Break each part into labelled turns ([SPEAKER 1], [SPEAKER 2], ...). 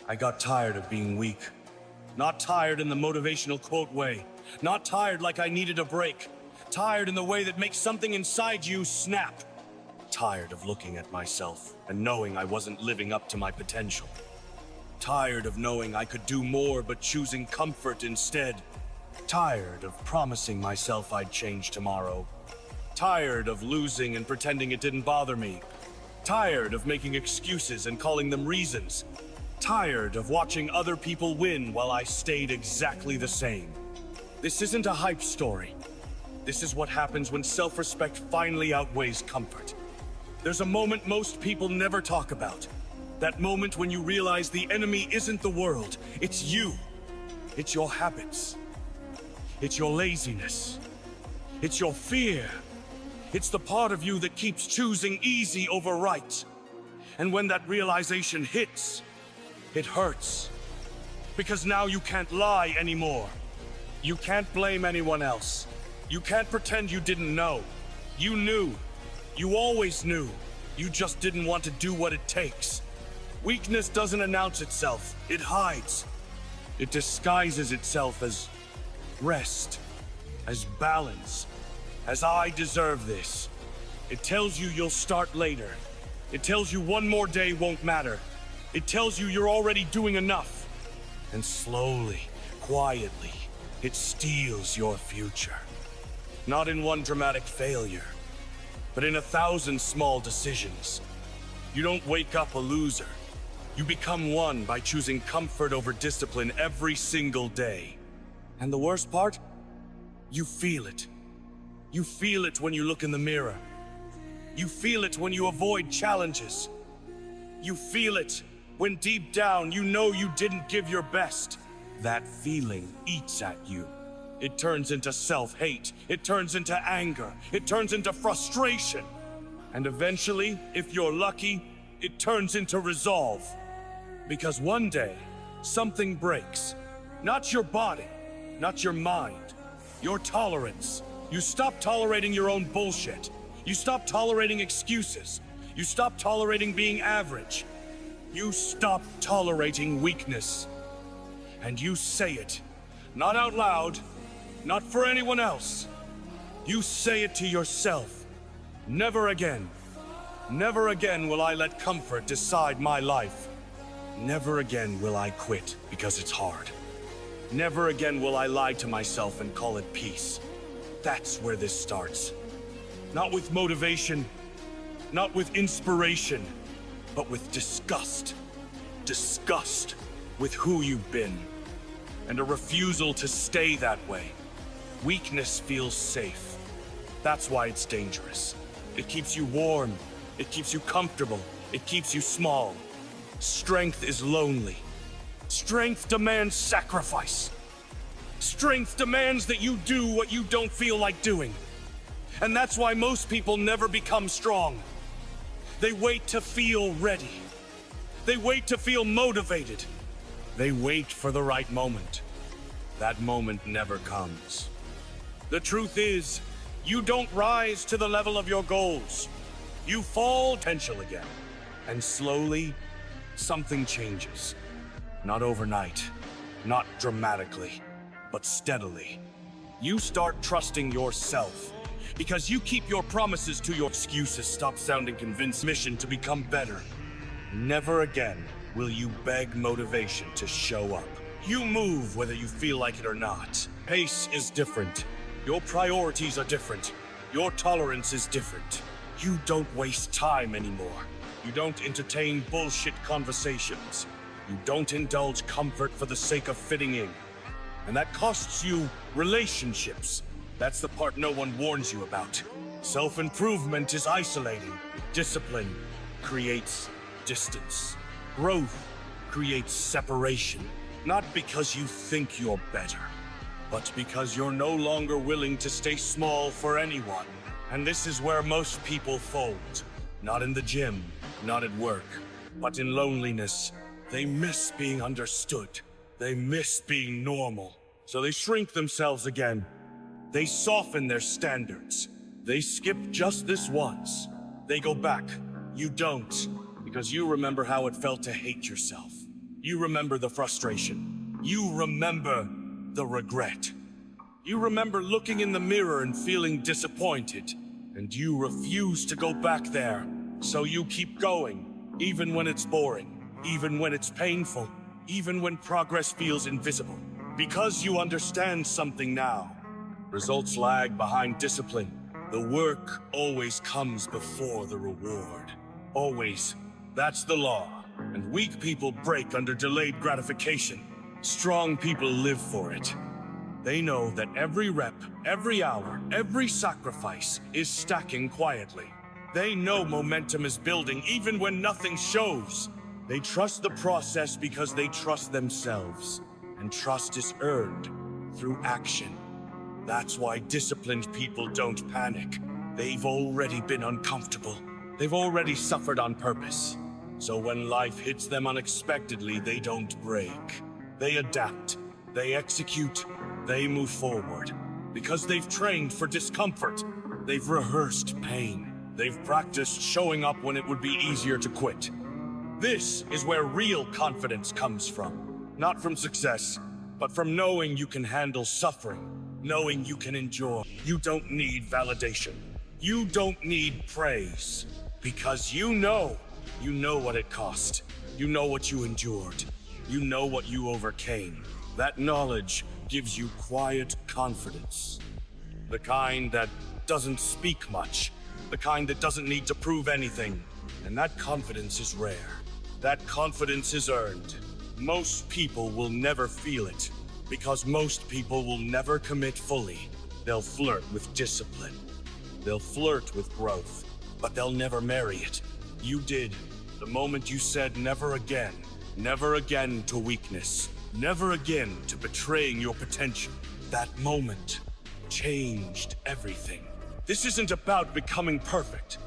[SPEAKER 1] I got tired of being weak. Not tired in the motivational quote way. Not tired like I needed a break. Tired in the way that makes something inside you snap. Tired of looking at myself and knowing I wasn't living up to my potential. Tired of knowing I could do more but choosing comfort instead. Tired of promising myself I'd change tomorrow. Tired of losing and pretending it didn't bother me. Tired of making excuses and calling them reasons. Tired of watching other people win while I stayed exactly the same. This isn't a hype story. This is what happens when self-respect finally outweighs comfort. There's a moment most people never talk about. That moment when you realize the enemy isn't the world, it's you. It's your habits. It's your laziness. It's your fear. It's the part of you that keeps choosing easy over right. And when that realization hits, it hurts. Because now you can't lie anymore. You can't blame anyone else. You can't pretend you didn't know. You knew. You always knew. You just didn't want to do what it takes. Weakness doesn't announce itself. It hides. It disguises itself as rest, as balance, as I deserve this. It tells you you'll start later. It tells you one more day won't matter. It tells you you're already doing enough. And slowly, quietly, it steals your future. Not in one dramatic failure, but in 1,000 small decisions. You don't wake up a loser. You become one by choosing comfort over discipline every single day. And the worst part? You feel it. You feel it when you look in the mirror. You feel it when you avoid challenges. You feel it when deep down you know you didn't give your best. That feeling eats at you. It turns into self-hate. It turns into anger. It turns into frustration. And eventually, if you're lucky, it turns into resolve. Because one day, something breaks. Not your body, not your mind, your tolerance. You stop tolerating your own bullshit. You stop tolerating excuses. You stop tolerating being average. You stop tolerating weakness. And you say it, not out loud, not for anyone else. You say it to yourself. Never again. Never again will I let comfort decide my life. Never again will I quit because it's hard. Never again will I lie to myself and call it peace. That's where this starts. Not with motivation, not with inspiration, but with disgust. Disgust with who you've been, and a refusal to stay that way. Weakness feels safe. That's why it's dangerous. It keeps you warm, it keeps you comfortable, it keeps you small. Strength is lonely. Strength demands sacrifice. Strength demands that you do what you don't feel like doing. And that's why most people never become strong. They wait to feel ready. They wait to feel motivated. They wait for the right moment. That moment never comes. The truth is, you don't rise to the level of your goals. You fall potential again. And slowly, something changes. Not overnight, not dramatically, but steadily. You start trusting yourself. Because you keep your promises to your excuses stop sounding convinced mission to become better. Never again will you beg motivation to show up. You move whether you feel like it or not. Pace is different. Your priorities are different. Your tolerance is different. You don't waste time anymore. You don't entertain bullshit conversations. You don't indulge comfort for the sake of fitting in. And that costs you relationships. That's the part no one warns you about. Self-improvement is isolating. Discipline creates distance. Growth creates separation. Not because you think you're better, but because you're no longer willing to stay small for anyone. And this is where most people fold. Not in the gym, not at work, but in loneliness. They miss being understood. They miss being normal. So they shrink themselves again. They soften their standards. They skip just this once. They go back. You don't, because you remember how it felt to hate yourself. You remember the frustration. You remember the regret. You remember looking in the mirror and feeling disappointed. And you refuse to go back there. So you keep going, even when it's boring, even when it's painful, even when progress feels invisible. Because you understand something now. Results lag behind discipline. The work always comes before the reward. Always. That's the law. And weak people break under delayed gratification. Strong people live for it. They know that every rep, every hour, every sacrifice is stacking quietly. They know momentum is building even when nothing shows. They trust the process because they trust themselves. And trust is earned through action. That's why disciplined people don't panic. They've already been uncomfortable. They've already suffered on purpose. So when life hits them unexpectedly, they don't break. They adapt. They execute. They move forward. Because they've trained for discomfort. They've rehearsed pain. They've practiced showing up when it would be easier to quit. This is where real confidence comes from. Not from success, but from knowing you can handle suffering. Knowing you can endure. You don't need validation. You don't need praise. Because you know what it cost. You know what you endured. You know what you overcame. That knowledge gives you quiet confidence. The kind that doesn't speak much. The kind that doesn't need to prove anything. And that confidence is rare. That confidence is earned. Most people will never feel it. Because most people will never commit fully. They'll flirt with discipline. They'll flirt with growth. But they'll never marry it. You did. The moment you said never again. Never again to weakness. Never again to betraying your potential. That moment changed everything. This isn't about becoming perfect.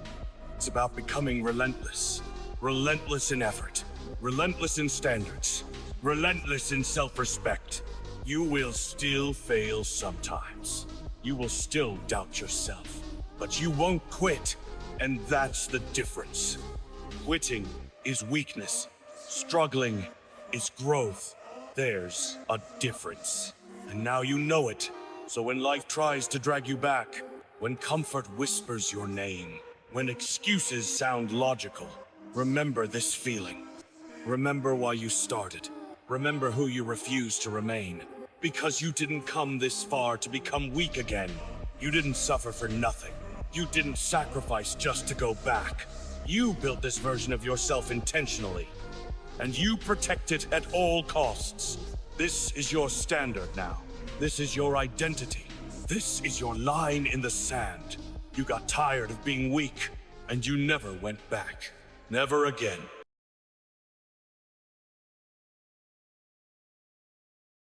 [SPEAKER 1] It's about becoming relentless. Relentless in effort. Relentless in standards. Relentless in self-respect. You will still fail sometimes. You will still doubt yourself. But you won't quit. And that's the difference. Quitting is weakness. Struggling is growth. There's a difference. And now you know it. So when life tries to drag you back, when comfort whispers your name, when excuses sound logical, remember this feeling. Remember why you started. Remember who you refused to remain. Because you didn't come this far to become weak again. You didn't suffer for nothing. You didn't sacrifice just to go back. You built this version of yourself intentionally. And you protect it at all costs. This is your standard now. This is your identity. This is your line in the sand. You got tired of being weak, and you never went back. Never again.